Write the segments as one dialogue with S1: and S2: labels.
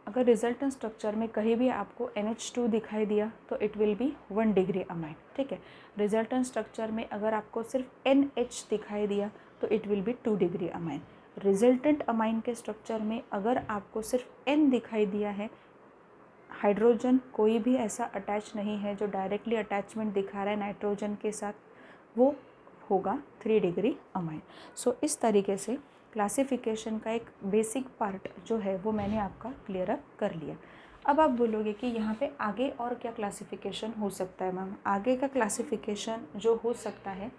S1: अगर resultant structure में कहीं भी आपको NH2 दिखाई दिया तो it will B 1 degree amine, ठीक है। रिजल्टेंट स्ट्रक्चर में अगर आपको सिर्फ NH दिखाई दिया तो it will B 2 degree amine. Resultant amine के स्ट्रक्चर में अगर आपको सिर्फ N दिखाई दिया है, हाइड्रोजन कोई भी ऐसा अटैच नहीं है जो डायरेक्टली अटैचमेंट दिखा रहा है नाइट्रोजन के साथ, वो होगा 3 डिग्री अमाइन। सो इस तरीके से क्लासिफिकेशन का एक बेसिक पार्ट जो है वो मैंने आपका क्लियर अप कर लिया। अब आप बोलोगे कि यहाँ पे आगे और क्या क्लासिफिकेशन हो सकता है मैम। आगे का क्लासिफिकेशन जो हो सकता है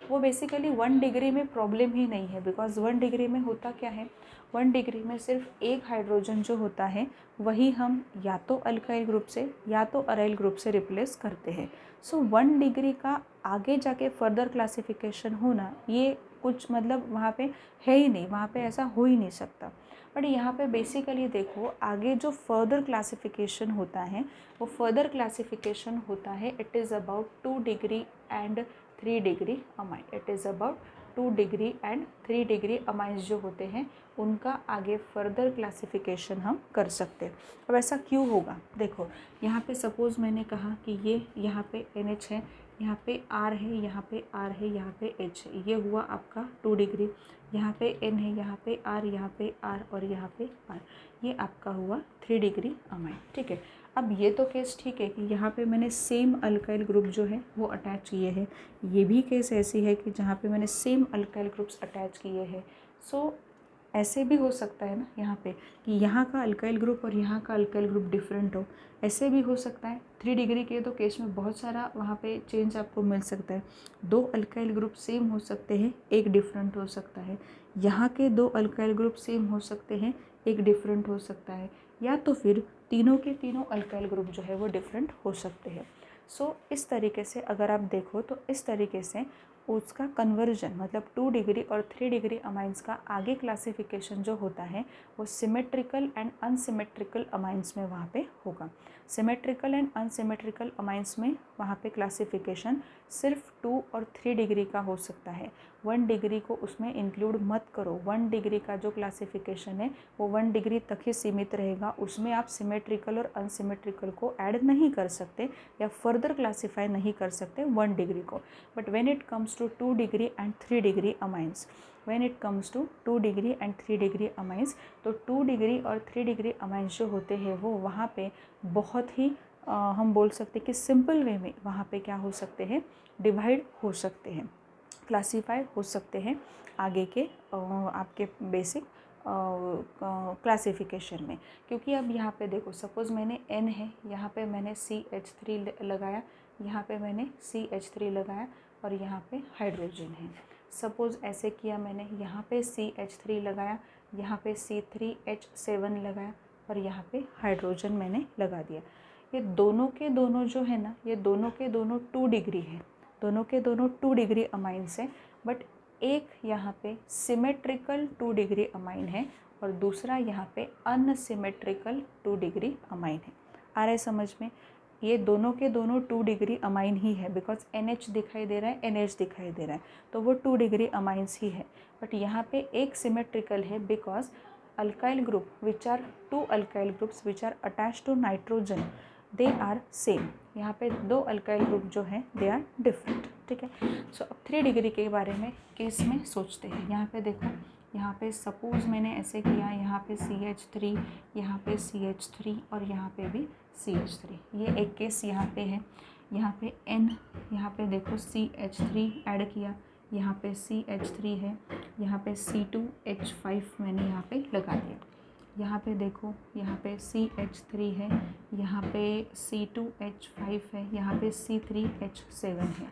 S1: वो बेसिकली 1 डिग्री में प्रॉब्लम ही नहीं है, बिकॉज 1 डिग्री में होता क्या है, 1 डिग्री में सिर्फ एक हाइड्रोजन जो होता है वही हम या तो अल्काइल ग्रुप से या तो अराइल ग्रुप से रिप्लेस करते हैं। सो 1 डिग्री का आगे जाके फर्दर क्लासिफिकेशन होना ये कुछ मतलब वहाँ पे है ही नहीं, वहाँ पे ऐसा हो ही नहीं सकता। बट यहाँ पे बेसिकली देखो आगे जो फर्दर क्लासिफिकेशन होता है वो फर्दर क्लासिफिकेशन होता है, it is about 2 degree and 3 degree amine. It is about 2 degree and 3 degree amines जो होते हैं उनका आगे फर्दर क्लासिफिकेशन हम कर सकते हैं। अब ऐसा क्यों होगा, देखो यहाँ पे सपोज़ मैंने कहा कि ये यहाँ पे NH है, यहाँ पे R है, यहाँ पे R है, यहाँ पे H है, ये हुआ आपका 2 डिग्री। यहाँ पे N है, यहाँ पे R, यहाँ पे R और यहाँ पे R, ये आपका हुआ 3 डिग्री अमाइन, ठीक है। अब ये तो केस ठीक है कि यहाँ पे मैंने सेम अल्काइल ग्रुप जो है वो अटैच किए हैं। ये भी केस ऐसी है कि जहाँ पे मैंने सेम अल्काइल ग्रुप्स अटैच किए हैं। सो ऐसे भी हो सकता है ना यहाँ पे कि यहाँ का अल्काइल ग्रुप और यहाँ का अल्काइल ग्रुप डिफरेंट हो, ऐसे भी हो सकता है। 3 डिग्री के तो केस में बहुत सारा वहाँ पे चेंज आपको मिल सकता है। 2 अल्काइल ग्रुप सेम हो सकते हैं, एक डिफरेंट हो सकता है। यहाँ के 2 अल्काइल ग्रुप सेम हो सकते हैं, एक डिफरेंट हो सकता है, या तो फिर तीनों के तीनों अल्काइल ग्रुप जो है वो डिफरेंट हो सकते हैं। सो इस तरीके से अगर आप देखो तो इस तरीके से उसका कन्वर्जन मतलब 2 डिग्री और 3 डिग्री अमाइंस का आगे क्लासिफिकेशन जो होता है वो सिमेट्रिकल एंड अनसिमेट्रिकल अमाइंस में वहाँ पे होगा। सिमेट्रिकल एंड अनसिमेट्रिकल अमाइंस में वहाँ पे क्लासिफिकेशन सिर्फ 2 और 3 डिग्री का हो सकता है। 1 डिग्री को उसमें इंक्लूड मत करो। 1 डिग्री का जो क्लासिफिकेशन है वो 1 डिग्री तक ही सीमित रहेगा, उसमें आप सिमेट्रिकल और अनसिमेट्रिकल को ऐड नहीं कर सकते या फर्दर क्लासीफाई नहीं कर सकते 1 डिग्री को। But when it comes to 2 degree and 3 degree amines, when it comes to 2 degree and 3 degree amines, तो 2 डिग्री और 3 डिग्री अमाइंस जो होते हैं वो वहाँ पे बहुत ही हम बोल सकते हैं कि सिंपल वे में वहाँ पे क्या हो सकते हैं, डिवाइड हो सकते हैं, क्लासीफाई हो सकते हैं आगे के आपके बेसिक क्लासिफिकेशन में। क्योंकि अब यहाँ पे देखो सपोज़ मैंने N है, यहाँ पे मैंने CH3 लगाया, यहाँ पे मैंने CH3 लगाया और यहाँ पे हाइड्रोजन है। सपोज़ ऐसे किया मैंने, यहाँ पे CH3 लगाया, यहाँ पे C3H7 लगाया और यहाँ पे हाइड्रोजन मैंने लगा दिया। ये दोनों के दोनों जो है ना, ये दोनों के दोनों 2 डिग्री है, दोनों के दोनों 2 डिग्री अमाइंस है। बट एक यहाँ पे सिमेट्रिकल 2 डिग्री अमाइन है और दूसरा यहाँ पे अनसिमेट्रिकल 2 डिग्री अमाइन है। आ रहा है समझ में? ये दोनों के दोनों 2 डिग्री अमाइन ही है, बिकॉज NH दिखाई दे रहा है, NH दिखाई दे रहा है, तो वो 2 डिग्री अमाइंस ही है। बट यहाँ पे एक सिमेट्रिकल है because alkyl group which are 2 alkyl groups which are attach to nitrogen, they are same. यहाँ पे 2 अल्काइल ग्रुप जो हैं दे आर डिफरेंट, ठीक है। सो अब 3 डिग्री के बारे में केस में सोचते हैं। यहाँ पे देखो, यहाँ पे सपोज़ मैंने ऐसे किया, यहाँ पे CH3, यहाँ पे CH3 और यहाँ पे भी CH3, ये एक केस यहाँ पे है। यहाँ पे N, यहाँ पे देखो CH3 ऐड किया, यहाँ पे CH3 है, यहाँ पे C2H5 मैंने यहाँ पे लगा दिया। यहाँ पे देखो, यहाँ पे CH3 है, यहाँ पे C2H5 है, यहाँ पे C3H7 है।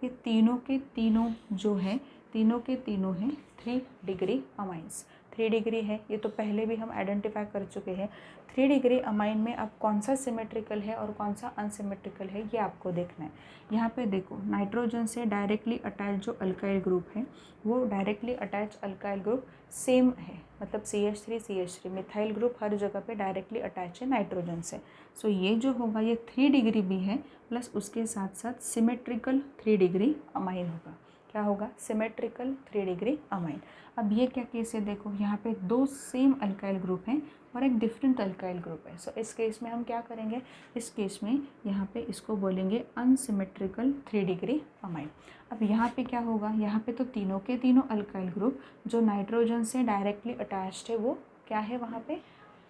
S1: ये तीनों के तीनों जो है, तीनों के तीनों हैं 3 डिग्री अमाइंस। 3 डिग्री है, ये तो पहले भी हम आइडेंटिफाई कर चुके हैं। 3 डिग्री अमाइन में अब कौन सा सिमेट्रिकल है और कौन सा अनसिमेट्रिकल है ये आपको देखना है। यहाँ पे देखो, नाइट्रोजन से डायरेक्टली अटैच जो अल्काइल ग्रुप है वो directly attach alkyl group same है, मतलब CH3 मिथाइल ग्रुप हर जगह पे डायरेक्टली अटैच है नाइट्रोजन से। सो ये जो होगा ये 3 डिग्री भी है, प्लस उसके साथ साथ सिमेट्रिकल 3 डिग्री अमाइन होगा। क्या होगा? Symmetrical 3 degree amine. अब ये क्या केस है, देखो यहाँ पे 2 सेम अल्काइल ग्रुप हैं, और एक डिफरेंट अल्काइल ग्रुप है। सो इस केस में हम क्या करेंगे, इस केस में यहाँ पे इसको बोलेंगे अनसिमेट्रिकल 3 डिग्री अमाइन। अब यहाँ पे क्या होगा, यहाँ पे तो तीनों के तीनों अल्काइल ग्रुप जो नाइट्रोजन से डायरेक्टली अटैच्ड है वो क्या है, वहाँ पे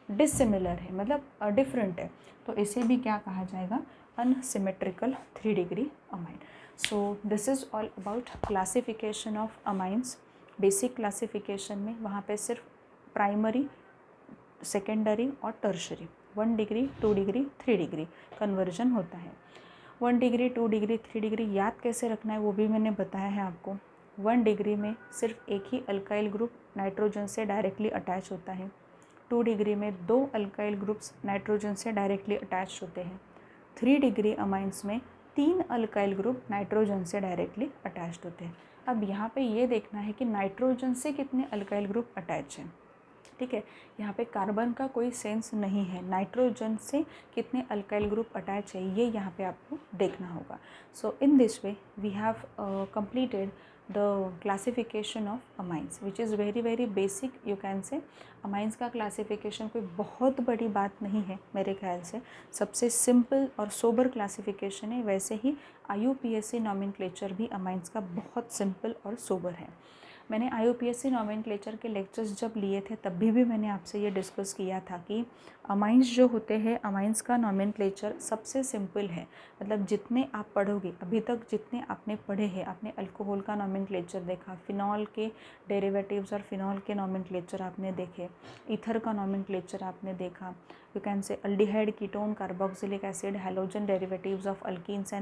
S1: डिसिमिलर है, मतलब डिफरेंट है, तो इसे भी क्या कहा जाएगा, unsymmetrical 3 degree amine. So this is all about classification of amines. Basic classification में वहाँ पे सिर्फ प्राइमरी, सेकेंडरी और tertiary 1 degree 2 degree 3 degree conversion होता है। 1 डिग्री 2 डिग्री 3 डिग्री याद कैसे रखना है वो भी मैंने बताया है आपको। 1 डिग्री में सिर्फ एक ही अल्काइल ग्रुप नाइट्रोजन से डायरेक्टली अटैच होता है। 2 डिग्री में 2 अल्काइल ग्रुप्स नाइट्रोजन से डायरेक्टली अटैच होते हैं। 3 डिग्री अमाइंस में 3 अल्काइल ग्रुप नाइट्रोजन से डायरेक्टली अटैच्ड होते हैं। अब यहाँ पे ये देखना है कि नाइट्रोजन से कितने अल्काइल ग्रुप अटैच हैं, ठीक है। यहाँ पे कार्बन का कोई सेंस नहीं है, नाइट्रोजन से कितने अल्काइल ग्रुप अटैच है ये यहाँ पे आपको देखना होगा। So in this way we have completed the classification of amines which is very very basic, you can say. Amines का क्लासिफिकेशन कोई बहुत बड़ी बात नहीं है मेरे ख्याल से, सबसे सिंपल और सोबर क्लासिफिकेशन है। वैसे ही IUPAC नॉमेनक्लेचर भी अमाइंस का बहुत सिंपल और सोबर है। मैंने IUPAC नॉमेनक्लेचर के लेक्चर्स जब लिए थे तब भी मैंने आपसे ये डिस्कस किया था कि अमाइंस जो होते हैं, अमाइंस का नॉमेनक्लेचर सबसे सिंपल है। मतलब जितने आप पढ़ोगे, अभी तक जितने आपने पढ़े हैं, आपने अल्कोहल का नॉमेनक्लेचर देखा, फिनॉल के डेरिवेटिव्स और फिनॉल के नॉमेनक्लेचर आपने देखे, ईथर का नॉमेनक्लेचर आपने देखा, you can say aldehyde, ketone, carboxylic acid, halogen derivatives of alkanes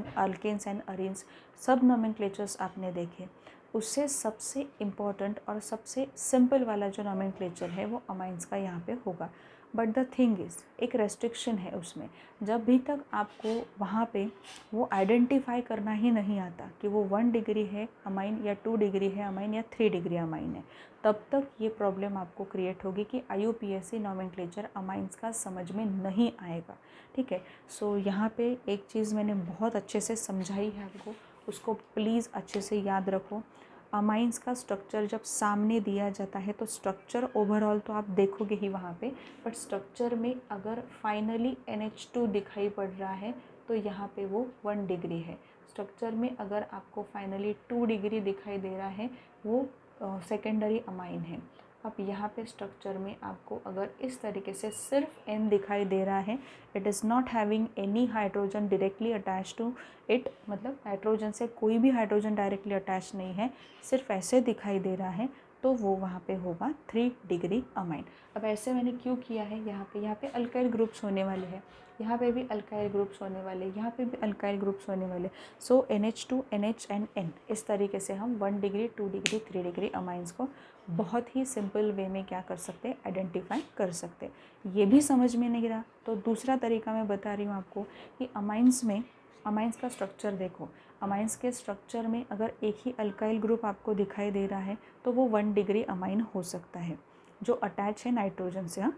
S1: and arenes, सब नॉमेनक्लेचर्स आपने देखे। उससे सबसे इम्पॉर्टेंट और सबसे सिंपल वाला जो नॉमेनक्लेचर है वो अमाइंस का यहाँ पे होगा। बट द थिंग इज़, एक रेस्ट्रिक्शन है उसमें, जब भी तक आपको वहाँ पे वो आइडेंटिफाई करना ही नहीं आता कि वो 1 डिग्री है अमाइन या 2 डिग्री है अमाइन या 3 डिग्री अमाइन है, तब तक ये प्रॉब्लम आपको क्रिएट होगी कि IUPAC नॉमेनक्लेचर अमाइंस का समझ में नहीं आएगा, ठीक है। सो यहाँ पे एक चीज़ मैंने बहुत अच्छे से समझाई है आपको, उसको प्लीज़ अच्छे से याद रखो। अमाइंस का स्ट्रक्चर जब सामने दिया जाता है तो स्ट्रक्चर ओवरऑल तो आप देखोगे ही वहाँ पे, बट स्ट्रक्चर में अगर फाइनली NH2 दिखाई पड़ रहा है तो यहाँ पे वो 1 डिग्री है। स्ट्रक्चर में अगर आपको फाइनली 2 डिग्री दिखाई दे रहा है वो सेकेंडरी अमाइन है। अब यहाँ पे स्ट्रक्चर में आपको अगर इस तरीके से सिर्फ N दिखाई दे रहा है, it is not having any hydrogen directly attach to it, मतलब नाइट्रोजन से कोई भी हाइड्रोजन डायरेक्टली अटैच नहीं है, सिर्फ ऐसे दिखाई दे रहा है, तो वो वहाँ पे होगा 3 डिग्री अमाइन। अब ऐसे मैंने क्यों किया है, यहाँ पे अल्काइल ग्रुप्स होने वाले हैं, यहाँ पे भी अल्काइल ग्रुप्स होने वाले, यहाँ पे भी अल्काइल ग्रुप्स होने वाले। सो NH2 NH एंड N, इस तरीके से हम 1 डिग्री 2 डिग्री 3 डिग्री अमाइंस को बहुत ही सिंपल वे में क्या कर सकते हैं, आइडेंटिफाई कर सकते हैं। ये भी समझ में नहीं रहा तो दूसरा तरीका मैं बता रही हूँ आपको कि अमाइंस का स्ट्रक्चर देखो। अमाइंस के स्ट्रक्चर में अगर एक ही अल्काइल ग्रुप आपको दिखाई दे रहा है तो वो 1 डिग्री अमाइन हो सकता है जो अटैच है नाइट्रोजन से। हाँ,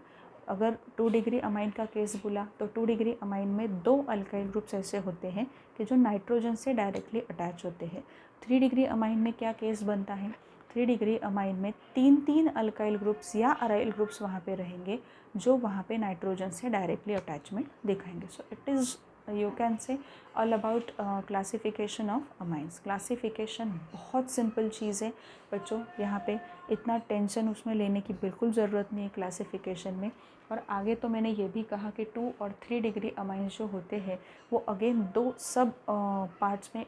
S1: अगर 2 डिग्री अमाइन का केस बोला तो 2 डिग्री अमाइन में 2 अल्काइल ग्रुप्स ऐसे होते हैं कि जो नाइट्रोजन से डायरेक्टली अटैच होते हैं। 3 डिग्री अमाइन में क्या केस बनता है, 3 डिग्री अमाइन में 3 अल्काइल ग्रुप्स या अराइल ग्रुप्स वहाँ पे रहेंगे जो वहाँ पे नाइट्रोजन से डायरेक्टली अटैचमेंट दिखाएंगे। सो इट इज़, यू कैन से, all about classification of amines. Classification बहुत सिंपल चीज़ है बच्चों, यहाँ पे इतना टेंशन उसमें लेने की बिल्कुल ज़रूरत नहीं है क्लासिफिकेशन में। और आगे तो मैंने ये भी कहा कि 2 और 3 डिग्री अमाइंस जो होते हैं वो अगेन 2 सब पार्ट्स में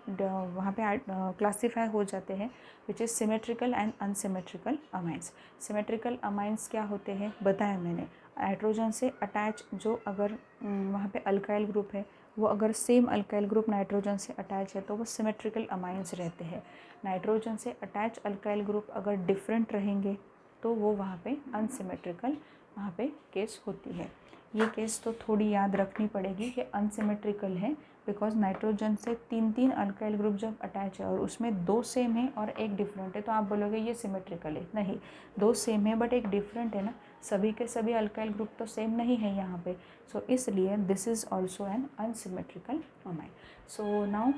S1: वहाँ पे क्लासीफाई हो जाते हैं, which is symmetrical and unsymmetrical amines. Symmetrical amines क्या होते हैं बताया मैंने, नाइट्रोजन से अटैच जो अगर वहाँ पे अल्काइल ग्रुप है वो अगर सेम अल्काइल ग्रुप नाइट्रोजन से अटैच है तो वो सिमेट्रिकल अमाइंस रहते हैं। नाइट्रोजन से अटैच अल्काइल ग्रुप अगर डिफरेंट रहेंगे तो वो वहाँ पे अनसिमेट्रिकल वहाँ पे केस होती है। ये केस तो थोड़ी याद रखनी पड़ेगी कि अनसिमेट्रिकल है बिकॉज नाइट्रोजन से 3 अल्काइल ग्रुप जब अटैच है और उसमें 2 सेम है और एक डिफरेंट है तो आप बोलोगे ये सिमेट्रिकल है। नहीं, 2 सेम है बट एक डिफरेंट है ना, सभी के सभी अल्काइल ग्रुप तो सेम नहीं है यहाँ पे। सो इसलिए this is also an unsymmetrical amine. So now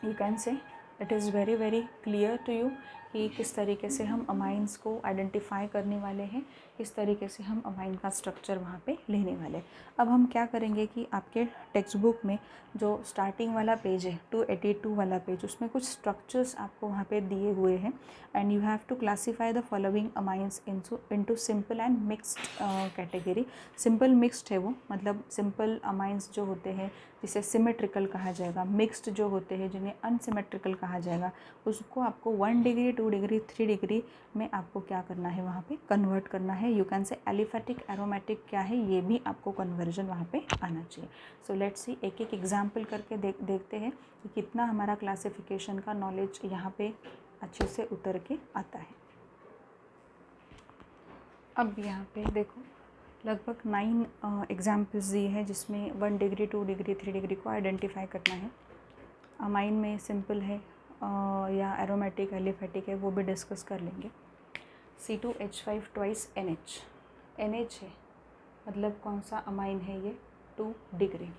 S1: you can say it is very very clear to you कि किस तरीके से हम अमाइंस को आइडेंटिफाई करने वाले हैं, किस तरीके से हम अमाइन का स्ट्रक्चर वहाँ पे लेने वाले हैं। अब हम क्या करेंगे कि आपके टेक्स्ट बुक में जो स्टार्टिंग वाला पेज है 282 वाला पेज, उसमें कुछ स्ट्रक्चर्स आपको वहाँ पे दिए हुए हैं and you have to classify the following amines into simple and mixed category. Simple mixed है वो, मतलब सिंपल अमाइंस जो होते हैं जिसे सिमेट्रिकल कहा जाएगा, मिक्स्ड जो होते हैं जिन्हें अनसिमेट्रिकल कहा जाएगा, उसको आपको 1 डिग्री 2 डिग्री 3 डिग्री में आपको क्या करना है, वहाँ पे कन्वर्ट करना है। यू कैन से एलिफेटिक एरोमेटिक क्या है, ये भी आपको कन्वर्जन वहाँ पे आना चाहिए। सो लेट्स सी, एक एक एग्जाम्पल करके देखते हैं कि कितना हमारा क्लासिफिकेशन का नॉलेज यहाँ पे अच्छे से उतर के आता है। अब यहाँ पे देखो लगभग 9 एग्जाम्पल्स दिए हैं जिसमें 1 डिग्री 2 डिग्री 3 डिग्री को आइडेंटिफाई करना है। अमाइन में सिंपल है या एरोमेटिक एलिफेटिक है, वो भी डिस्कस कर लेंगे। C2H5 ट्वाइस NH, NH है मतलब कौन सा अमाइन है ये, 2 डिग्री,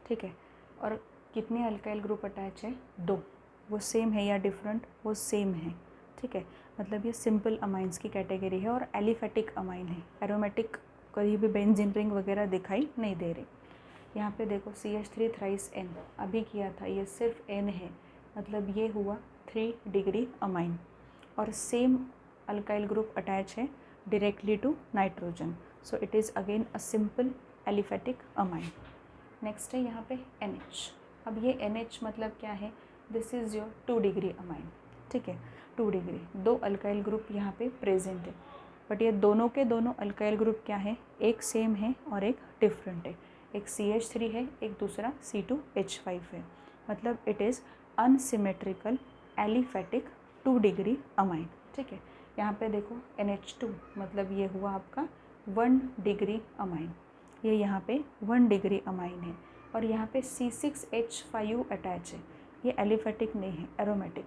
S1: ठीक है। और कितने अल्काइल ग्रुप अटैच है, 2। वो सेम है या डिफरेंट, वो सेम है, ठीक है। मतलब ये सिंपल अमाइंस की कैटेगरी है और एलिफेटिक अमाइन है। एरोमेटिक कहीं भी बेंजीन रिंग वगैरह दिखाई नहीं दे रही। यहाँ पे देखो CH3 थ्राइस N अभी किया था, ये सिर्फ N है, मतलब ये हुआ 3 डिग्री अमाइन और सेम अल्काइल ग्रुप अटैच है directly to nitrogen, so it is again a simple aliphatic amine. Next है यहाँ पे NH। अब ये NH मतलब क्या है, this is your 2 degree amine, ठीक है। 2 डिग्री, 2 अल्काइल ग्रुप यहाँ पे प्रेजेंट है, बट ये दोनों के दोनों अल्काइल ग्रुप क्या है, एक सेम है और एक डिफरेंट है। एक CH3 है, एक दूसरा C2H5 है, मतलब it is unsymmetrical aliphatic 2 degree amine, ठीक है। यहाँ पे देखो NH2 मतलब ये हुआ आपका 1 डिग्री अमाइन, ये यहाँ पे 1 डिग्री अमाइन है। और यहाँ पे C6H5 अटैच है, ये एलिफेटिक नहीं है, aromatic,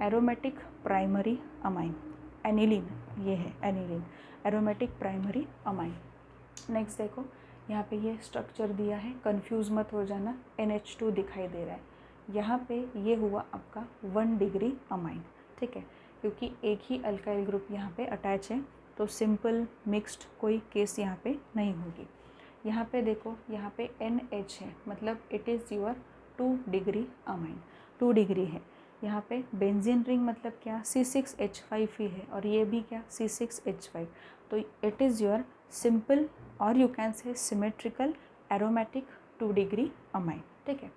S1: aromatic primary amine, aniline, ये है aniline, aromatic primary amine. Next देखो यहाँ पे ये स्ट्रक्चर दिया है, कंफ्यूज मत हो जाना, NH2 दिखाई दे रहा है, यहाँ पे ये हुआ आपका 1 डिग्री अमाइन, ठीक है, क्योंकि एक ही अल्काइल ग्रुप यहाँ पे अटैच है, तो सिंपल मिक्स्ड कोई केस यहाँ पे नहीं होगी। यहाँ पे देखो, यहाँ पे NH है, मतलब it is your 2 degree amine, 2 degree है। यहाँ पे बेंजीन रिंग मतलब क्या, C6H5 ही है और ये भी क्या, C6H5, तो इट इज़ योर सिंपल और यू कैन से सिमेट्रिकल एरोमेटिक 2 डिग्री अमाइन, ठीक है।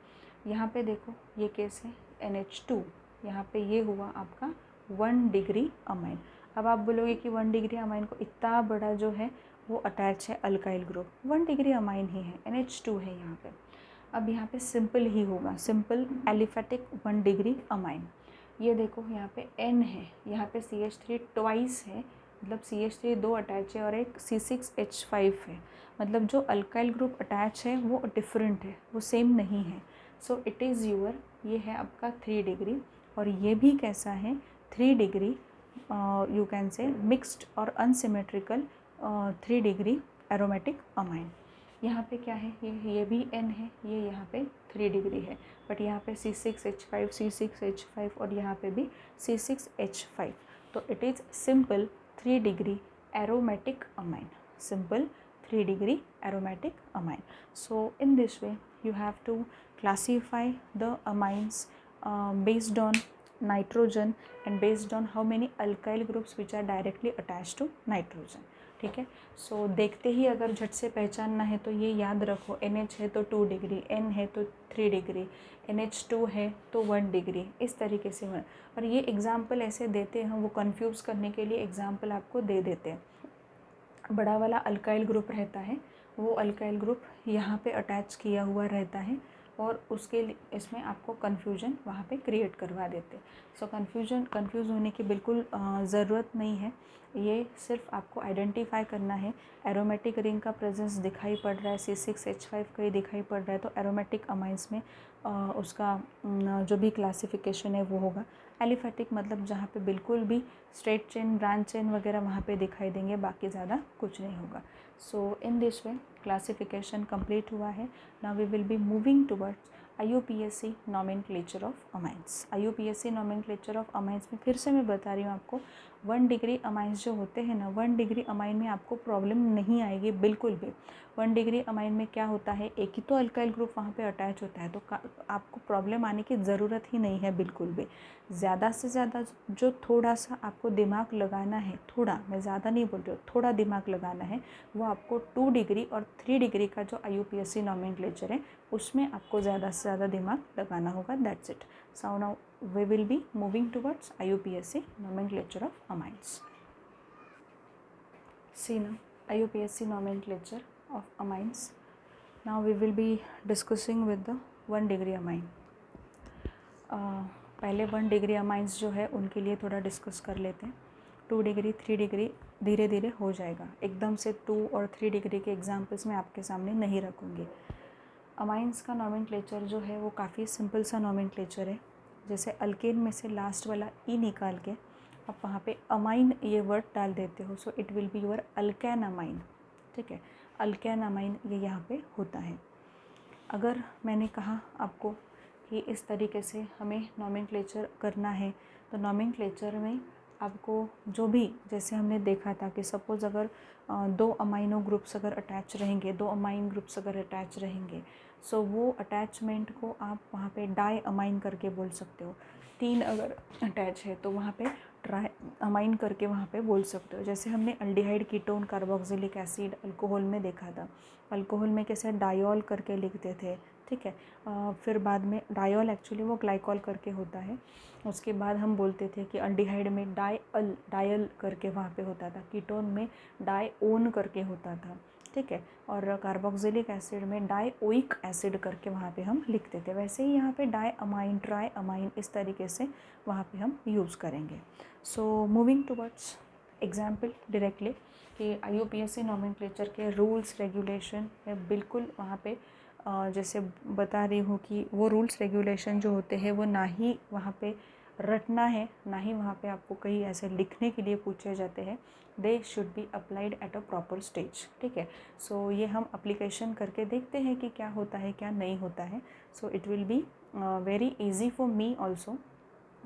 S1: यहाँ पे देखो ये केस है NH2, यहाँ पे ये हुआ आपका 1 डिग्री अमाइन। अब आप बोलोगे कि 1 डिग्री अमाइन को इतना बड़ा जो है वो अटैच है अल्काइल ग्रुप, 1 डिग्री अमाइन ही है, NH2 है यहाँ पे। अब यहाँ पे सिंपल ही होगा, सिंपल एलिफेटिक 1 डिग्री अमाइन। ये देखो यहाँ पे N है, यहाँ पे CH3 ट्वाइस है, मतलब CH3 2 अटैच है और एक C6H5 है, मतलब जो अल्काइल ग्रुप अटैच है वो डिफरेंट है, वो सेम नहीं है। सो इट इज़ योर, ये है आपका 3 डिग्री और ये भी कैसा है, 3 डिग्री, यू कैन से मिक्स्ड और अनसिमेट्रिकल 3 डिग्री एरोमेटिक अमाइन। यहाँ पे क्या है, ये भी N है, ये यहाँ पे 3 डिग्री है, बट यहाँ पे C6H5 और यहाँ पे भी C6H5, तो it is simple 3 degree aromatic amine, simple 3 degree aromatic amine. So in this way you have to classify the amines based on nitrogen and based on how many alkyl groups which are directly attached to nitrogen, ठीक है। सो देखते ही अगर झट से पहचानना है तो ये याद रखो, NH है तो 2 डिग्री, N है तो 3 डिग्री, NH2 है तो 1 डिग्री, इस तरीके से। और ये एग्जाम्पल ऐसे देते हैं, वो कंफ्यूज करने के लिए एग्जाम्पल आपको दे देते हैं। बड़ा वाला अल्काइल ग्रुप रहता है, वो अल्काइल ग्रुप यहाँ पे अटैच किया हुआ रहता है और उसके इसमें आपको कन्फ्यूजन वहाँ पे क्रिएट करवा देते। सो कंफ्यूज होने की बिल्कुल ज़रूरत नहीं है, ये सिर्फ आपको आइडेंटिफाई करना है। एरोमेटिक रिंग का प्रेजेंस दिखाई पड़ रहा है, C6H5 कहीं दिखाई पड़ रहा है, तो एरोमेटिक अमाइंस में उसका जो भी क्लासिफिकेशन है वो होगा। एलिफेटिक मतलब जहाँ पे बिल्कुल भी स्ट्रेट चेन, ब्रांच चेन वगैरह वहाँ पे दिखाई देंगे, बाकी ज़्यादा कुछ नहीं होगा। So in this way classification complete हुआ है। Now we will be moving towards IUPAC nomenclature of amines. IUPAC nomenclature of amines में फिर से मैं बता रही हूँ आपको, 1 डिग्री अमाइंस जो होते हैं ना, 1 डिग्री अमाइन में आपको प्रॉब्लम नहीं आएगी बिल्कुल भी। 1 डिग्री अमाइन में क्या होता है, एक ही तो अल्काइल ग्रुप वहाँ पे अटैच होता है, तो आपको प्रॉब्लम आने की ज़रूरत ही नहीं है बिल्कुल भी। ज़्यादा से ज़्यादा जो थोड़ा सा आपको दिमाग लगाना है, थोड़ा, मैं ज़्यादा नहीं बोल रही हूँ, थोड़ा दिमाग लगाना है, वो आपको 2 डिग्री और 3 डिग्री का जो IUPAC नॉमेनक्लेचर है उसमें आपको ज़्यादा से ज़्यादा दिमाग लगाना होगा। That's it. So now we will be moving towards IUPAC nomenclature of amines. See now, IUPAC nomenclature of amines. Now we will be discussing with the 1 degree amine. पहले 1 डिग्री अमाइंस जो है उनके लिए थोड़ा डिस्कस कर लेते हैं। 2 degree 3 degree धीरे धीरे हो जाएगा, एकदम से 2 और 3 डिग्री के एग्जाम्पल्स मैं आपके सामने नहीं रखूँगी। अमाइंस का नॉमेनक्लेचर जो है वो काफ़ी सिंपल सा नॉमेनक्लेचर है। जैसे अल्केन में से लास्ट वाला ई निकाल के आप वहाँ पे अमाइन ये वर्ड डाल देते हो, सो it will be your alkane amine. ठीक है, अल्केन अमाइन ये यहाँ पे होता है। अगर मैंने कहा आपको कि इस तरीके से हमें नॉमेनक्लेचर करना है, तो नॉमेनक्लेचर में आपको जो भी, जैसे हमने देखा था कि सपोज़ अगर 2 अमाइनो ग्रुप्स अगर अटैच रहेंगे, 2 अमाइन ग्रुप्स अगर अटैच रहेंगे, सो वो अटैचमेंट को आप वहाँ पे डाई अमाइन करके बोल सकते हो। 3 अगर अटैच है तो वहाँ पे ट्राई अमाइन करके वहाँ पे बोल सकते हो। जैसे हमने aldehyde, ketone, carboxylic acid alcohol में देखा था। अल्कोहल में कैसे डायोल करके लिखते थे, ठीक है। फिर बाद में डायोल एक्चुअली वो ग्लाइकॉल करके होता है। उसके बाद हम बोलते थे कि अल्डिहाइड में डायल करके वहाँ पे होता था, कीटोन में डायओन करके होता था, ठीक है। और कार्बोक्सिलिक एसिड में डायओइक एसिड करके वहाँ पे हम लिखते थे। वैसे ही यहाँ पे डाई अमाइन, ट्राई अमाइन, इस तरीके से वहाँ पे हम यूज़ करेंगे। So moving towards example directly कि IUPAC नॉमेनक्लेचर के रूल्स रेगुलेशन में बिल्कुल वहाँ पे जैसे बता रही हूँ कि वो रूल्स रेगुलेशन जो होते हैं वो ना ही वहाँ पे रटना है, ना ही वहाँ पे आपको कहीं ऐसे लिखने के लिए पूछे जाते हैं। They should be applied at a proper stage, ठीक है। सो ये हम अप्लीकेशन करके देखते हैं कि क्या होता है क्या नहीं होता है। सो it will be very easy for me also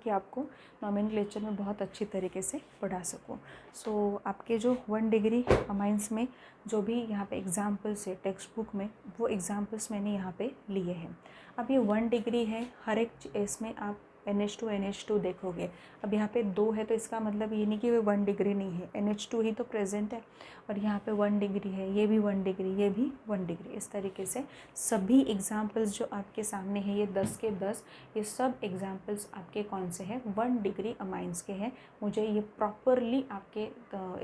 S1: कि आपको नॉमेनक्लेचर में बहुत अच्छी तरीके से पढ़ा सकूँ। सो आपके जो 1 डिग्री अमाइंस में जो भी यहाँ पे एग्जाम्पल्स है टेक्स्ट बुक में, वो एग्जाम्पल्स मैंने यहाँ पे लिए हैं। अब ये 1 डिग्री है, हर एक इसमें आप NH2 देखोगे। अब यहाँ पे 2 है तो इसका मतलब ये नहीं कि वो 1 डिग्री नहीं है, NH2 ही तो प्रेजेंट है। और यहाँ पे 1 डिग्री है, ये भी 1 डिग्री, ये भी 1 डिग्री। इस तरीके से सभी एग्जाम्पल्स जो आपके सामने हैं, ये 10 के 10, ये सब एग्जाम्पल्स आपके कौन से हैं, 1 डिग्री अमाइंस के हैं। मुझे ये प्रॉपरली आपके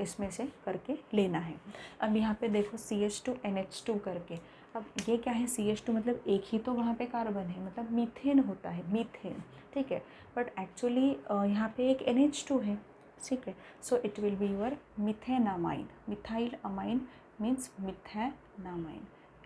S1: इसमें से करके लेना है। अब यहाँ पे देखो CH2NH2 करके, अब ये क्या है, CH2 मतलब एक ही तो वहाँ पे कार्बन है, मतलब मीथेन होता है, मीथेन, ठीक है। बट एक्चुअली यहाँ पे एक NH2 है, ठीक है। सो it will be your methenamine. Methyl amine means methenamine,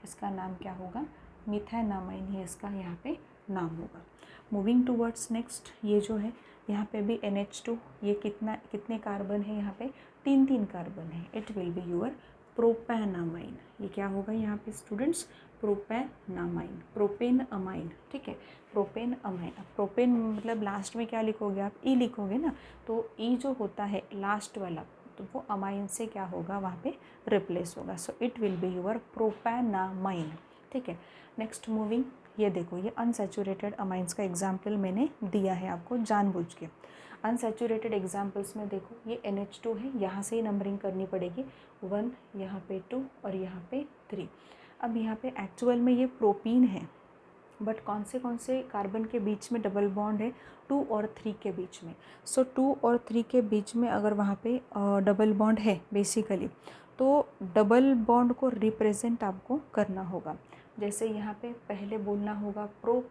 S1: इसका नाम क्या होगा, मिथेनामाइन ही इसका यहाँ पे नाम होगा। मूविंग टूवर्ड्स नेक्स्ट, ये जो है यहाँ पे भी NH2, ये कितने कार्बन है, यहाँ पे 3 कार्बन है। It will be your propanamine. ये क्या होगा यहाँ पे स्टूडेंट्स, प्रोपेनामाइन, प्रोपेन अमाइन, ठीक है, प्रोपेन अमाइन। अब प्रोपेन मतलब लास्ट में क्या लिखोगे आप, ई लिखोगे ना, तो ई जो होता है लास्ट वाला, तो वो अमाइन से क्या होगा वहाँ पे रिप्लेस होगा। सो it will be your propanamine, ठीक है। नेक्स्ट मूविंग, ये देखो, ये अनसैचुरेटेड अमाइंस का एग्जाम्पल मैंने दिया है आपको जानबूझ के। अनसैचुरेटेड एग्जाम्पल्स में देखो, ये NH2 है, यहाँ से ही नंबरिंग करनी पड़ेगी, 1, यहाँ पे 2 और यहाँ पे 3। अब यहाँ पे एक्चुअल में ये प्रोपीन है, बट कौन से कार्बन के बीच में डबल बॉन्ड है, 2 और 3 के बीच में। सो 2 और 3 के बीच में अगर वहाँ पे डबल बॉन्ड है बेसिकली, तो डबल बॉन्ड को रिप्रेजेंट आपको करना होगा। जैसे यहाँ पे पहले बोलना होगा प्रोप,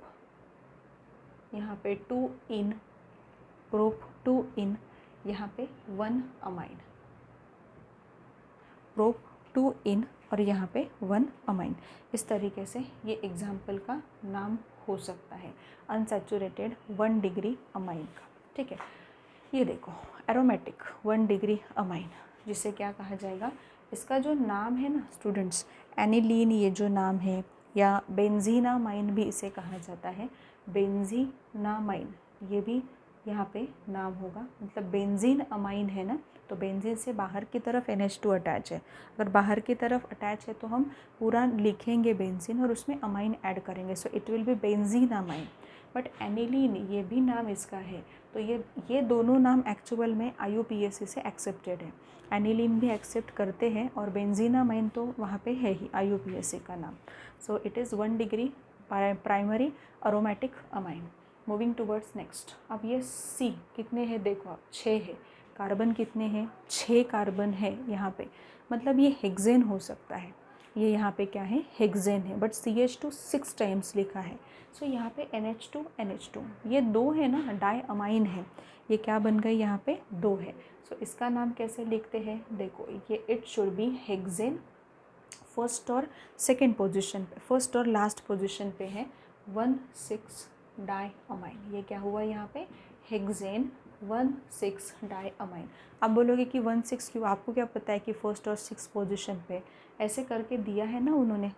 S1: यहाँ पे 2 इन, प्रोप 2 इन, यहाँ पे 1 अमाइन, प्रोप 2 इन और यहाँ पे 1 अमाइन। इस तरीके से ये एग्जाम्पल का नाम हो सकता है, अनसैचुरेटेड 1 डिग्री अमाइन का, ठीक है। ये देखो, एरोमेटिक 1 डिग्री अमाइन, जिसे क्या कहा जाएगा, इसका जो नाम है ना स्टूडेंट्स, एनिलीन, ये जो नाम है, या बेंजीनामाइन भी इसे कहा जाता है। बेंजीनामाइन ये भी यहाँ पे नाम होगा, मतलब बेंजीन अमाइन है ना, तो बेंजीन से बाहर की तरफ NH2 अटैच है। अगर बाहर की तरफ अटैच है तो हम पूरा लिखेंगे बेंजीन और उसमें अमाइन ऐड करेंगे, so it will be benzenamine. But aniline ये भी नाम इसका है, तो ये दोनों नाम एक्चुअल में IUPAC से एक्सेप्टेड है। एनिलीन भी एक्सेप्ट करते हैं और बेंजीनामाइन तो वहाँ पे है ही IUPAC का नाम। सो it is 1 degree primary aromatic amine. Moving towards next. अब ये C कितने हैं देखो आप, 6 है। कार्बन कितने हैं, 6 कार्बन है यहाँ पे, मतलब ये हेक्सेन हो सकता है। ये यहाँ पे क्या है, हेक्सेन है, बट CH2 6 टाइम्स लिखा है। सो यहाँ पे NH2 ये 2 है ना, डाई अमाइन है, ये क्या बन गई यहाँ पे 2 है। सो इसका नाम कैसे लिखते हैं देखो, ये it should be hexane. First और सेकेंड पोजिशन पे, फर्स्ट और लास्ट पोजिशन पे है 1,6 डाई अमाइन। ये क्या हुआ यहाँ पे, हेक्सेन 1,6 डाई अमाइन। आप बोलोगे कि 1,6 क्यों, आपको क्या पता है कि फर्स्ट और 6 पोजीशन पे ऐसे करके दिया है ना उन्होंने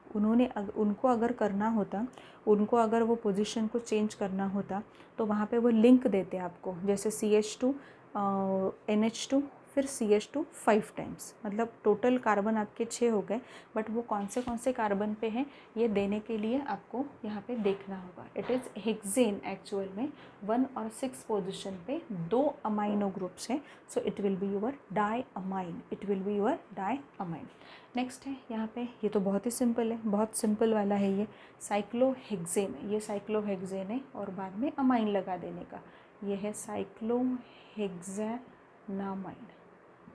S1: उनको अगर करना होता, उनको अगर वो पोजीशन को चेंज करना होता तो वहाँ पे वो लिंक देते आपको, जैसे CH2 NH2 फिर CH2 5 टाइम्स, मतलब टोटल कार्बन आपके 6 हो गए, बट वो कौन से कार्बन पे हैं ये देने के लिए आपको यहाँ पे देखना होगा। इट इज़ हेक्सेन एक्चुअल में 1 और 6 पोजीशन पे 2 अमाइनो ग्रुप्स हैं, so it will be your diamine, it will be your diamine. Next है यहाँ पे, ये तो बहुत ही सिंपल है, बहुत सिंपल वाला है ये, साइक्लोहेक्सेन। ये साइक्लोहेक्सेन है और बाद में अमाइन लगा देने का, ये है साइक्लोहेक्सेनामाइन।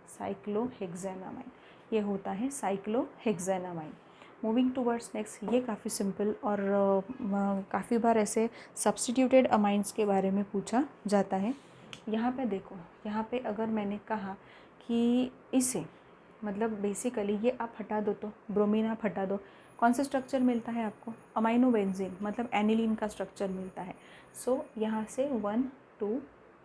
S1: साइक्लोहेक्सेनामाइन ये होता है साइक्लोहेक्सेनामाइन। मूविंग टूवर्ड्स नेक्स्ट, ये काफ़ी सिंपल और काफ़ी बार ऐसे सब्स्टिट्यूटेड अमाइंस के बारे में पूछा जाता है। यहाँ पे देखो, यहाँ पे अगर मैंने कहा कि इसे, मतलब बेसिकली ये आप हटा दो तो ब्रोमीन आप हटा दो, कौन सा स्ट्रक्चर मिलता है आपको, अमाइनो बेंजीन, मतलब एनिलीन का स्ट्रक्चर मिलता है। सो यहाँ से 1 2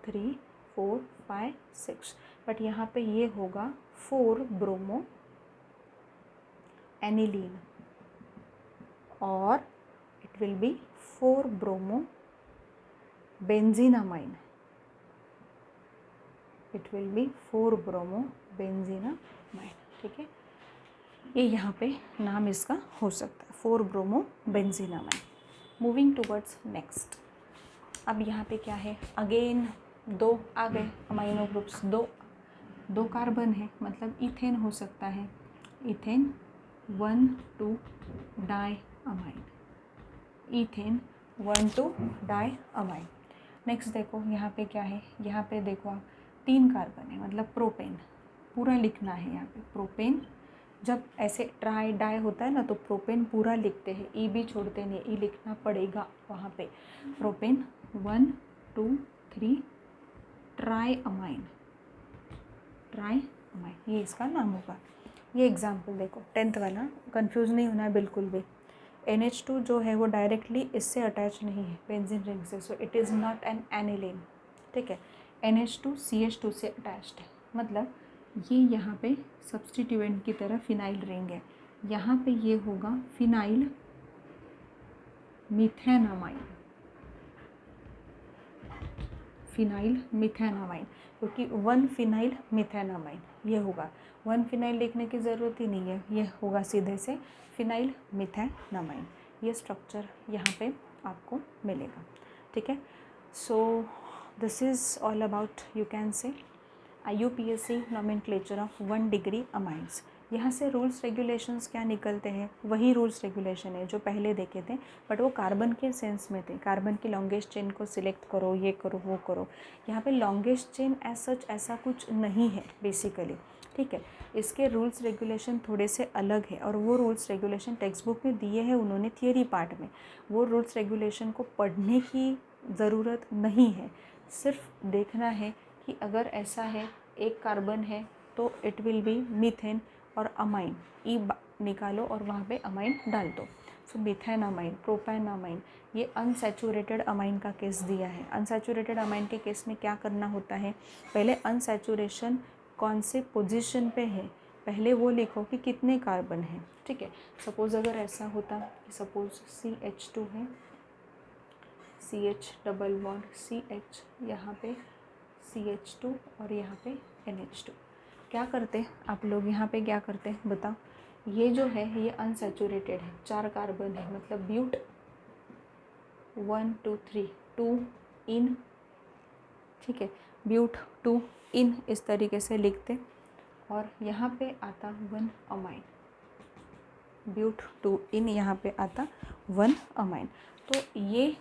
S1: 3 4 5 6, बट यहाँ पे ये होगा 4 ब्रोमो एनिलीन और it will be 4 bromo benzenamine, it will be 4 bromo benzenamine. ठीक है, ये यहाँ पे नाम इसका हो सकता है 4 bromo benzenamine. Moving towards next. अब यहाँ पे क्या है, अगेन 2 आ गए अमाइनो ग्रुप्स, दो कार्बन है, मतलब इथेन हो सकता है, ethane 1 2 diamine, ethane 1 2 diamine. Next देखो यहाँ पे क्या है, यहाँ पे देखो आप 3 कार्बन है, मतलब प्रोपेन, पूरा लिखना है यहाँ पे प्रोपेन। जब ऐसे ट्राई डाई होता है ना तो प्रोपेन पूरा लिखते हैं, ई भी छोड़ते नहीं, ई लिखना पड़ेगा वहाँ पे। Propane 1 2 3 try amine, try amine ये इसका नाम होगा। ये एग्जाम्पल देखो 10th वाला, कंफ्यूज नहीं होना है बिल्कुल भी। NH2 जो है वो डायरेक्टली इससे अटैच नहीं है बेंजीन रिंग से, सो it is not an aniline. ठीक है, NH2 CH2 से अटैच्ड है, मतलब ये यहाँ पे सब्स्टिट्यूएंट की तरह फिनाइल रिंग है, यहाँ पे ये होगा फिनाइल मिथेनामाइन, फिनाइल मिथेनामाइन, क्योंकि 1 फिनाइल मिथेनामाइन ये होगा, 1 फिनाइल लिखने की ज़रूरत ही नहीं है, ये होगा सीधे से फिनाइल मिथेनामाइन। ये स्ट्रक्चर यहाँ पे आपको मिलेगा। ठीक है, so this is all about you can से IUPAC nomenclature of 1 degree amines. यहाँ से रूल्स रेगुलेशंस क्या निकलते हैं, वही रूल्स रेगुलेशन है जो पहले देखे थे, बट वो कार्बन के सेंस में थे, कार्बन की लॉन्गेस्ट चेन को सिलेक्ट करो, ये करो वो करो। यहाँ पे लॉन्गेस्ट चेन एज सच ऐसा कुछ नहीं है बेसिकली। ठीक है, इसके रूल्स रेगुलेशन थोड़े से अलग है और वो रूल्स रेगुलेशन टेक्स्ट बुक में दिए हैं उन्होंने थियरी पार्ट में। वो रूल्स रेगुलेशन को पढ़ने की ज़रूरत नहीं है, सिर्फ देखना है कि अगर ऐसा है, एक कार्बन है तो इट विल बी मीथेन और अमाइन, ई निकालो और वहाँ पे अमाइन डाल दो। सो मिथेनामाइन, प्रोपेनामाइन, ये अनसैचुरेटेड अमाइन का केस दिया है। अनसैचुरेटेड अमाइन के केस में क्या करना होता है, पहले अनसैचुरेशन कौन से पोजीशन पे है पहले वो लिखो कि कितने कार्बन हैं, ठीक है। सपोज़ अगर ऐसा होता कि सपोज़ CH2 है, CH डबल बॉन्ड CH, यहाँ पे CH2 और यहाँ पे NH2, क्या करते आप लोग यहाँ पे क्या करते बताओ। ये जो है ये अनसैचुरेटेड है, 4 कार्बन है, मतलब ब्यूट 1 2 3 2 इन, ठीक है, ब्यूट 2 इन इस तरीके से लिखते, और यहाँ पे आता 1 अमाइन, ब्यूट 2 इन यहाँ पे आता 1 अमाइन। तो ये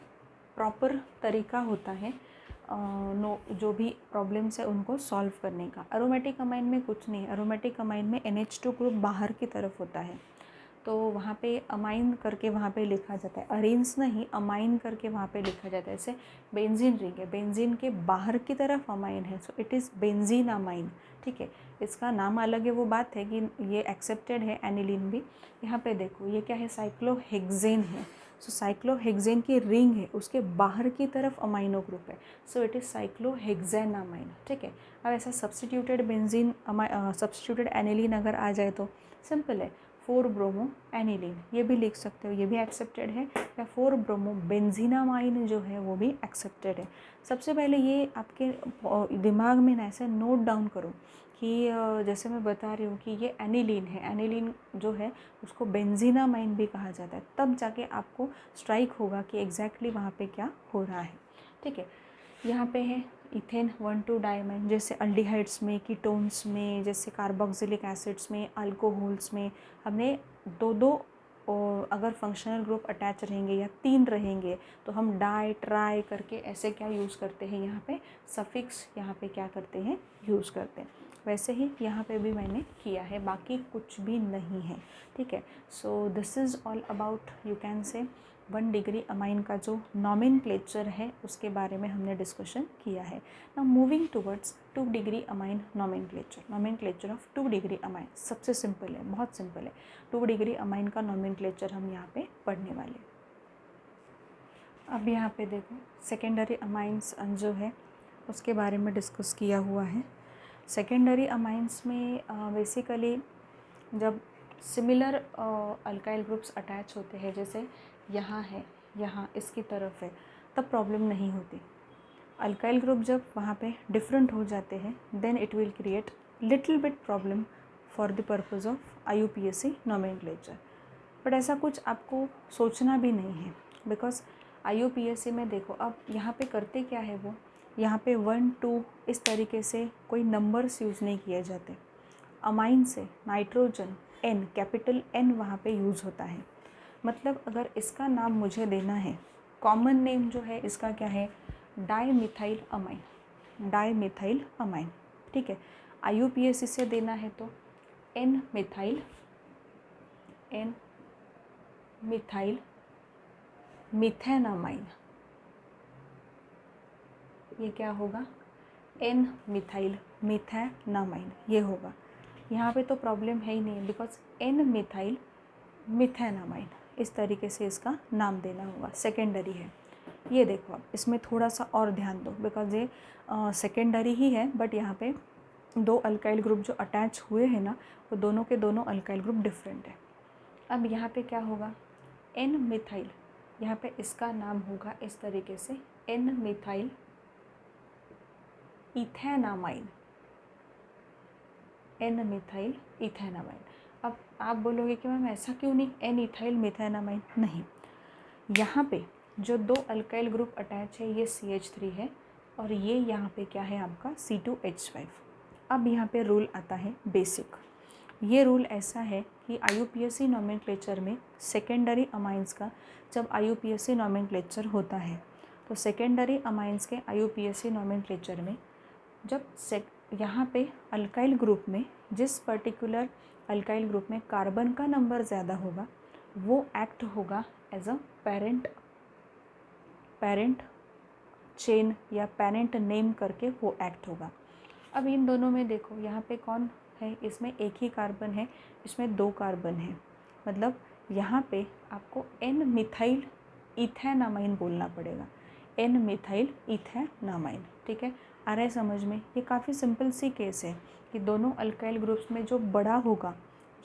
S1: प्रॉपर तरीका होता है जो भी प्रॉब्लम्स है उनको सॉल्व करने का। एरोमेटिक अमाइन में कुछ नहीं, एरोमेटिक अमाइन में NH2 ग्रुप बाहर की तरफ होता है, तो वहाँ पे अमाइन करके वहाँ पे लिखा जाता है, अरेंज नहीं अमाइन करके वहाँ पे लिखा जाता है। जैसे बेंजीन रिंग है, बेंजीन के बाहर की तरफ अमाइन है, सो इट इज़ बेंजीन अमाइन, ठीक है। इसका नाम अलग है, वो बात है कि ये एक्सेप्टेड है एनिलीन भी। यहाँ पे देखो ये क्या है, साइक्लोहेक्सेन है, सो साइक्लोहेक्सेन की रिंग है, उसके बाहर की तरफ अमाइनो ग्रुप है, सो इट इज़ साइक्लोहेक्सेन अमाइन, ठीक है। अब ऐसा सब्स्टिट्यूटेड बेंजीन सब्स्टिट्यूटेड एनिलीन अगर आ जाए तो सिंपल है, 4 ब्रोमो एनिलीन, ये भी लिख सकते हो, ये भी एक्सेप्टेड है, या 4 ब्रोमो बेंजीनामाइन जो है वो भी एक्सेप्टेड है। सबसे पहले ये आपके दिमाग में ना ऐसे नोट डाउन करो कि जैसे मैं बता रही हूँ कि ये एनिलीन है, एनिलीन जो है उसको बेंजीनामाइन भी कहा जाता है, तब जाके आपको स्ट्राइक होगा कि एग्जैक्टली वहाँ पे क्या हो रहा है, ठीक है। यहाँ पे है इथेन 1,2 डायमाइन, जैसे अल्डिहाइड्स में, कीटोन्स में, जैसे कार्बोक्सिलिक एसिड्स में, अल्कोहल्स में हमने दो अगर फंक्शनल ग्रुप अटैच रहेंगे या 3 रहेंगे तो हम डाई ट्राई करके ऐसे क्या यूज़ करते हैं, यहाँ पे सफिक्स यहाँ पे क्या करते हैं, यूज़ करते हैं। वैसे ही यहाँ पे भी मैंने किया है, बाकी कुछ भी नहीं है, ठीक है। So this is all about you can से 1 डिग्री अमाइन का जो नॉमेनक्लेचर है उसके बारे में हमने डिस्कशन किया है। Now moving towards 2 degree amine nomenclature of 2 degree amine. सबसे सिंपल है, बहुत सिंपल है, 2 डिग्री अमाइन का नॉमेनक्लेचर हम यहाँ पे पढ़ने वाले। अब यहाँ पे देखो सेकेंडरी अमाइंस जो है उसके बारे में डिस्कस किया हुआ है। सेकेंडरी अमाइंस में बेसिकली जब सिमिलर अल्काइल ग्रुप्स अटैच होते हैं, जैसे यहाँ है, यहाँ इसकी तरफ है, तब प्रॉब्लम नहीं होती। अल्काइल ग्रुप जब वहाँ पे डिफरेंट हो जाते हैं then it will create little bit problem for the purpose of IUPAC nomenclature. But ऐसा कुछ आपको सोचना भी नहीं है, बिकॉज IUPAC में देखो अब यहाँ पे करते क्या है, वो यहाँ पे 1 2 इस तरीके से कोई नंबर्स यूज़ नहीं किए जाते। अमाइन से नाइट्रोजन N, कैपिटल N वहाँ पे यूज़ होता है। मतलब अगर इसका नाम मुझे देना है, कॉमन नेम जो है इसका क्या है, डाईमिथाइल अमाइन, डाईमिथाइल अमाइन, ठीक है। IUPAC से देना है तो N मिथाइल मिथेनामाइन, ये क्या होगा, N मिथाइल मिथेनामाइन, ये होगा। यहाँ पे तो प्रॉब्लम है ही नहीं, बिकॉज N मिथाइल मिथेनामाइन इस तरीके से इसका नाम देना होगा, सेकेंडरी है। ये देखो अब इसमें थोड़ा सा और ध्यान दो, बिकॉज ये सेकेंडरी ही है, बट यहाँ पे 2 अल्काइल ग्रुप जो अटैच हुए हैं ना, वो दोनों के दोनों अल्काइल ग्रुप डिफरेंट है। अब यहाँ पे क्या होगा, N मिथाइल, यहाँ पे इसका नाम होगा इस तरीके से N methyl ethanamine, N methyl ethanamine. अब आप बोलोगे कि मैम ऐसा क्यों नहीं, N इथाइल मिथेनामाइन नहीं, यहाँ पे जो 2 अल्काइल ग्रुप अटैच है ये CH3 है और ये यहाँ पे क्या है आपका C2H5। अब यहाँ पे रूल आता है बेसिक। ये रूल ऐसा है कि IUPAC नॉमेनक्लेचर में सेकेंडरी अमाइंस का जब IUPAC नॉमेनक्लेचर होता है तो सेकेंडरी अमाइंस के IUPAC नॉमेनक्लेचर में जब यहाँ पे अल्काइल ग्रुप में जिस पर्टिकुलर अल्काइल ग्रुप में कार्बन का नंबर ज़्यादा होगा वो एक्ट होगा एज अ पेरेंट चेन या पेरेंट नेम करके वो एक्ट होगा। अब इन दोनों में देखो यहाँ पे कौन है, इसमें एक ही कार्बन है, इसमें 2 कार्बन है, मतलब यहाँ पे आपको N मिथाइल इथेनामाइन बोलना पड़ेगा, N मिथाइल इथेनामाइन, ठीक है। आ रहा है समझ में? ये काफ़ी सिंपल सी केस है कि दोनों अल्काइल ग्रुप्स में जो बड़ा होगा,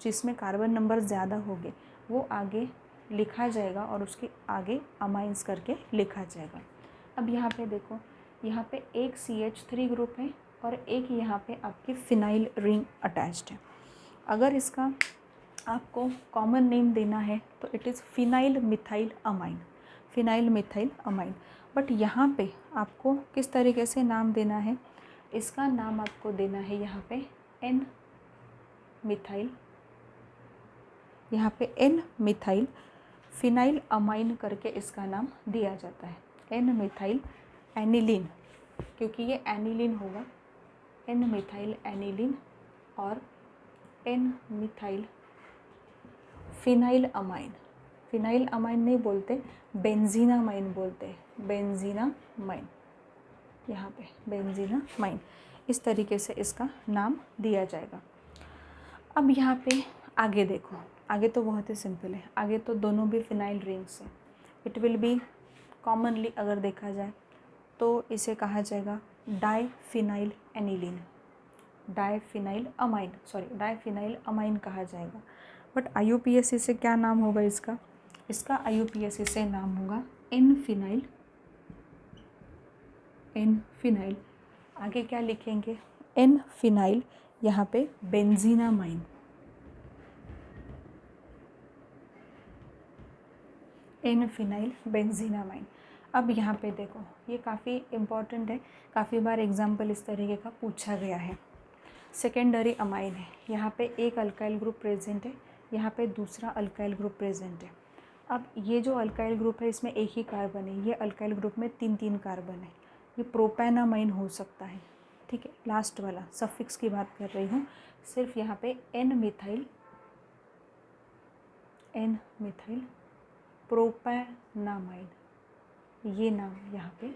S1: जिसमें कार्बन नंबर ज़्यादा होंगे, वो आगे लिखा जाएगा और उसके आगे अमाइंस करके लिखा जाएगा। अब यहाँ पे देखो, यहाँ पे एक CH3 ग्रुप है और एक यहाँ पे आपकी फिनाइल रिंग अटैच्ड है। अगर इसका आपको कॉमन नेम देना है तो it is phenyl methyl amine, phenyl methyl amine. But यहाँ पे आपको किस तरीके से नाम देना है? इसका नाम आपको देना है यहाँ पे N मिथाइल, यहाँ पे N मिथाइल फिनाइल अमाइन करके इसका नाम दिया जाता है, N मिथाइल एनिलीन, क्योंकि ये एनिलीन होगा, N मिथाइल एनिलीन और N methyl phenyl amine. Phenyl amine नहीं बोलते, बेंजीनामाइन बोलते हैं, बेंजीनामाइन, यहाँ पे बेंजीनामाइन। इस तरीके से इसका नाम दिया जाएगा। अब यहाँ पे आगे देखो, आगे तो बहुत ही सिंपल है, आगे तो दोनों भी फिनाइल रिंग्स हैं। इट विल बी कॉमनली अगर देखा जाए तो इसे कहा जाएगा diphenyl aniline, diphenyl amine, sorry diphenyl amine कहा जाएगा। बट IUPAC से क्या नाम होगा इसका? इसका IUPAC से नाम होगा एन फिनाइल। आगे क्या लिखेंगे? एन फिनाइल, यहाँ पे बेंजीनामाइन, एन फिनाइल बेंजीनामाइन। अब यहाँ पे देखो, ये काफ़ी इम्पॉर्टेंट है, काफ़ी बार एग्जाम्पल इस तरीके का पूछा गया है। सेकेंडरी अमाइन है, यहाँ पे एक अल्काइल ग्रुप प्रेजेंट है, यहाँ पे दूसरा अल्काइल ग्रुप प्रेजेंट है। अब ये जो अल्काइल ग्रुप है इसमें एक ही कार्बन है, ये अल्काइल ग्रुप में 3 कार्बन है, ये प्रोपेनामाइन हो सकता है, ठीक है। लास्ट वाला सफिक्स की बात कर रही हूँ, सिर्फ यहाँ पे एन मिथाइल प्रोपेनामाइन, ये नाम यहाँ पे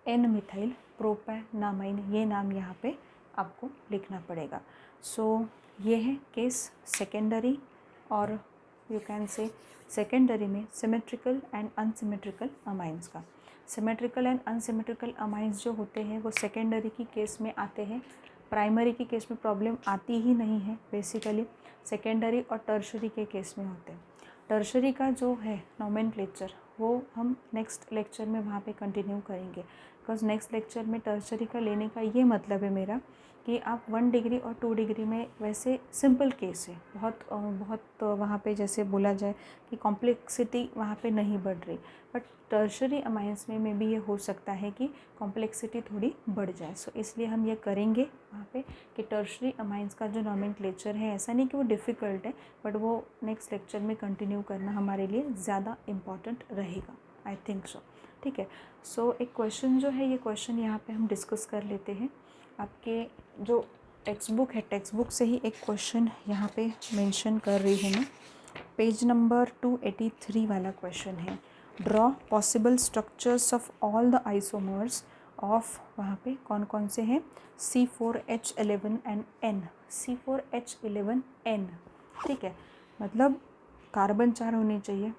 S1: एन मिथाइल प्रोपेनामाइन, ये नाम यहाँ पे आपको लिखना पड़ेगा। सो ये है केस सेकेंडरी, और यू कैन से सेकेंडरी में सिमेट्रिकल एंड अनसिमेट्रिकल अमाइंस का। सिमेट्रिकल एंड अनसिमेट्रिकल अमाइंस जो होते हैं वो सेकेंडरी की केस में आते हैं, प्राइमरी की केस में प्रॉब्लम आती ही नहीं है, बेसिकली सेकेंडरी और टर्शरी के केस में होते हैं। टर्शरी का जो है नोमेनक्लेचर वो हम नेक्स्ट लेक्चर में वहाँ पे कंटिन्यू करेंगे, बिकॉज नेक्स्ट लेक्चर में टर्शरी का लेने का ये मतलब है मेरा कि आप 1 डिग्री और 2 डिग्री में वैसे सिंपल केस है, बहुत वहाँ पे जैसे बोला जाए कि कॉम्प्लेक्सिटी वहाँ पे नहीं बढ़ रही, बट टर्शरी अमाइंस में भी ये हो सकता है कि कॉम्प्लेक्सिटी थोड़ी बढ़ जाए। सो इसलिए हम ये करेंगे वहाँ पे कि टर्शरी अमाइंस का जो नोमेनक्लेचर है, ऐसा नहीं कि वो डिफ़िकल्ट है, बट वो नेक्स्ट लेक्चर में कंटिन्यू करना हमारे लिए ज़्यादा इम्पॉर्टेंट रहेगा, आई थिंक सो, ठीक है। सो एक क्वेश्चन जो है, ये क्वेश्चन यहाँ पे हम डिस्कस कर लेते हैं। आपके जो टेक्स्ट बुक है, टेक्स्ट बुक से ही एक क्वेश्चन यहाँ पे मेंशन कर रही हूँ मैं, पेज नंबर 283 वाला क्वेश्चन है। Draw possible structures of all the isomers of, वहाँ पे कौन कौन से हैं? C4H11 एंड N, C4H11N, ठीक है। मतलब कार्बन 4 होने चाहिए,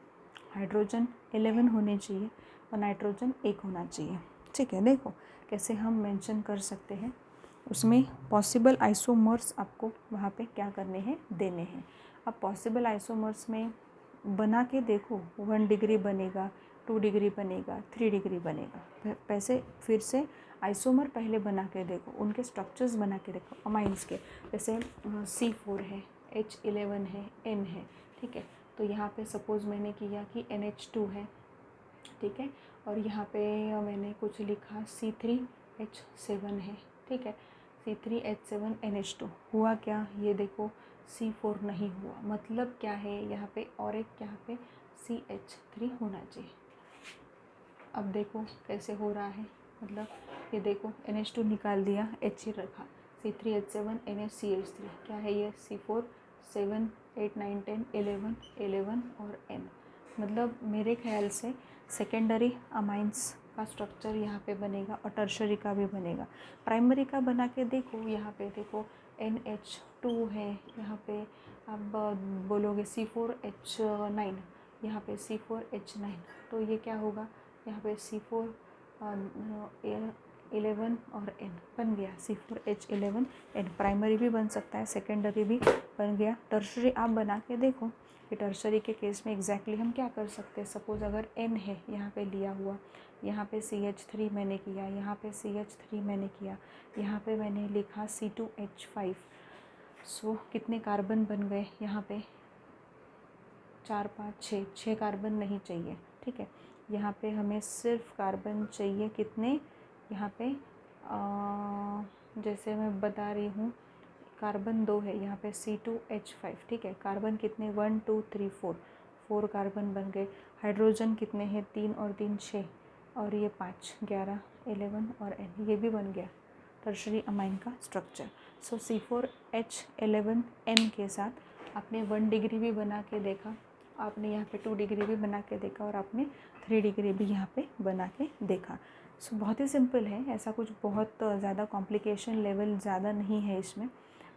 S1: हाइड्रोजन 11 होने चाहिए और नाइट्रोजन 1 होना चाहिए, ठीक है। देखो कैसे हम मेंशन कर सकते हैं, उसमें पॉसिबल आइसोमर्स आपको वहाँ पे क्या करने हैं, देने हैं। अब पॉसिबल आइसोमर्स में बना के देखो, 1 डिग्री बनेगा, 2 डिग्री बनेगा, 3 डिग्री बनेगा। वैसे फिर से आइसोमर पहले बना के देखो, उनके स्ट्रक्चर्स बना के देखो अमाइंस के, जैसे C4 है, H11 है, N है, ठीक है। तो यहाँ पे सपोज़ मैंने किया कि NH2 है, ठीक है, और यहाँ पे मैंने कुछ लिखा C3H7 है, ठीक है, C3H7NH2 हुआ क्या? ये देखो C4 नहीं हुआ, मतलब क्या है यहाँ पे, और एक यहाँ पे CH3 होना चाहिए। अब देखो कैसे हो रहा है, मतलब ये देखो NH2 निकाल दिया, H ही रखा, C3H7 NHCH3, क्या है ये? C4 7 8 9 10 11 11 और N। मतलब मेरे ख्याल से सेकेंडरी अमाइंस का स्ट्रक्चर यहाँ पे बनेगा और टर्शरी का भी बनेगा। प्राइमरी का बना के देखो, यहाँ पे देखो NH2 है, यहाँ पे अब बोलोगे C4H9, यहाँ पे C4H9, तो ये क्या होगा? यहाँ पे C4 11 और N बन गया C4H11N। प्राइमरी भी बन सकता है, सेकेंडरी भी बन गया। टर्शरी आप बना के देखो कि टर्शरी के केस में एग्जैक्टली हम क्या कर सकते हैं। सपोज़ अगर N है यहाँ पे लिया हुआ, यहाँ पे CH3 मैंने किया, यहाँ पे CH3 मैंने किया, यहाँ पे मैंने लिखा C2H5। सो कितने कार्बन बन गए यहाँ पे, 4 5 6 कार्बन नहीं चाहिए, ठीक है। यहाँ पे हमें सिर्फ कार्बन चाहिए कितने, यहाँ पे जैसे मैं बता रही हूँ कार्बन 2 है, यहाँ पे C2H5, ठीक है। कार्बन कितने 1 2 3 4 कार्बन बन गए। हाइड्रोजन कितने हैं 3 और 3 6 और ये 5 11 11 और N, ये भी बन गया टर्शरी अमाइन का स्ट्रक्चर। सो C4H11N के साथ आपने 1 डिग्री भी बना के देखा, आपने यहाँ पे 2 डिग्री भी बना के देखा और आपने 3 डिग्री भी यहाँ पे बना के देखा। सो बहुत ही सिंपल है, ऐसा कुछ बहुत ज़्यादा कॉम्प्लिकेशन लेवल ज़्यादा नहीं है इसमें।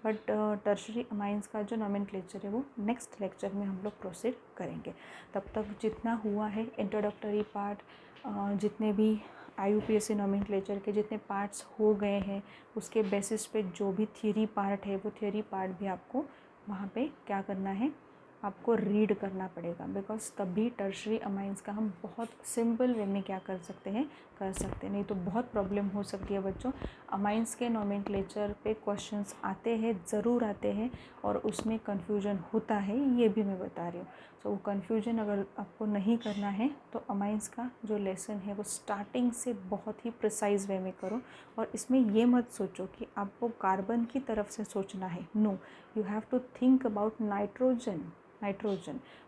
S1: बट टर्शरी अमाइंस का जो नॉमेनक्लेचर है वो नेक्स्ट लेक्चर में हम लोग प्रोसीड करेंगे। तब तक जितना हुआ है इंट्रोडक्टरी पार्ट, जितने भी IUPAC नॉमेनक्लेचर के जितने पार्ट्स हो गए हैं उसके बेसिस पे जो भी थियरी पार्ट है वो थियरी पार्ट भी आपको वहाँ पे क्या करना है, आपको रीड करना पड़ेगा। बिकॉज तभी टर्शरी अमाइंस का हम बहुत सिंपल वे में क्या कर सकते हैं, नहीं तो बहुत प्रॉब्लम हो सकती है बच्चों। अमाइंस के नॉमेनक्लेचर पे क्वेश्चंस आते हैं, ज़रूर आते हैं, और उसमें कन्फ्यूजन होता है, ये भी मैं बता रही हूँ। सो वो कन्फ्यूजन अगर आपको नहीं करना है तो अमाइंस का जो लेसन है वो स्टार्टिंग से बहुत ही प्रिसाइज वे में करो। और इसमें ये मत सोचो कि आपको कार्बन की तरफ से सोचना है, no, you have to think about nitrogen.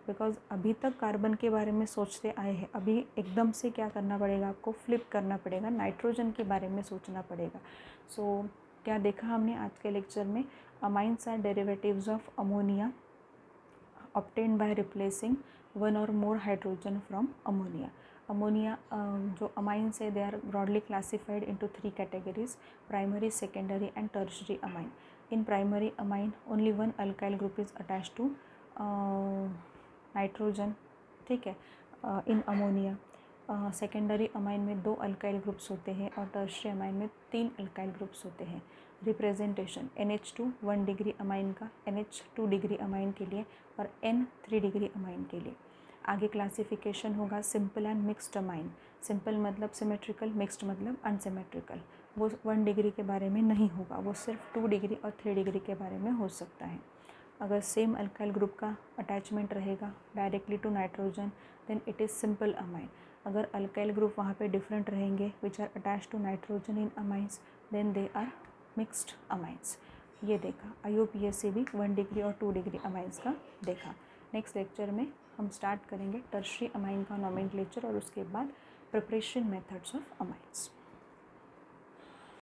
S1: Because अभी तक कार्बन के बारे में सोचते आए हैं, अभी एकदम से क्या करना पड़ेगा, आपको फ्लिप करना पड़ेगा, नाइट्रोजन के बारे में सोचना पड़ेगा। सो क्या देखा हमने आज के लेक्चर में, amines are derivatives of ammonia obtained by replacing one or more hydrogen from ammonia. Ammonia जो amines है, they are broadly classified into 3 categories: primary, secondary and tertiary amine. In primary amine only one alkyl group is attached to nitrogen, ठीक है, in ammonia. Secondary amine में 2 alkyl groups होते हैं और tertiary amine में 3 alkyl groups होते हैं। Representation NH2 1 degree amine का, NH 2 डिग्री अमाइन के लिए और N 3 डिग्री अमाइन के लिए। आगे क्लासिफिकेशन होगा simple and mixed amine. Simple मतलब सिमेट्रिकल, मिक्स्ड मतलब अनसिमेट्रिकल। वो 1 डिग्री के बारे में नहीं होगा, वो सिर्फ 2 डिग्री और 3 डिग्री के बारे में हो सकता है। अगर सेम अल्काइल ग्रुप का अटैचमेंट रहेगा directly to nitrogen then it is simple amine. अगर अल्काइल ग्रुप वहाँ पे डिफरेंट रहेंगे which are attach to nitrogen in amines then they are mixed amines. ये देखा IUPAC भी 1 डिग्री और 2 डिग्री अमाइंस का देखा। नेक्स्ट लेक्चर में हम स्टार्ट करेंगे टर्शरी अमाइन का नॉमेनक्लेचर और उसके बाद प्रिपरेशन मेथड्स ऑफ अमाइंस।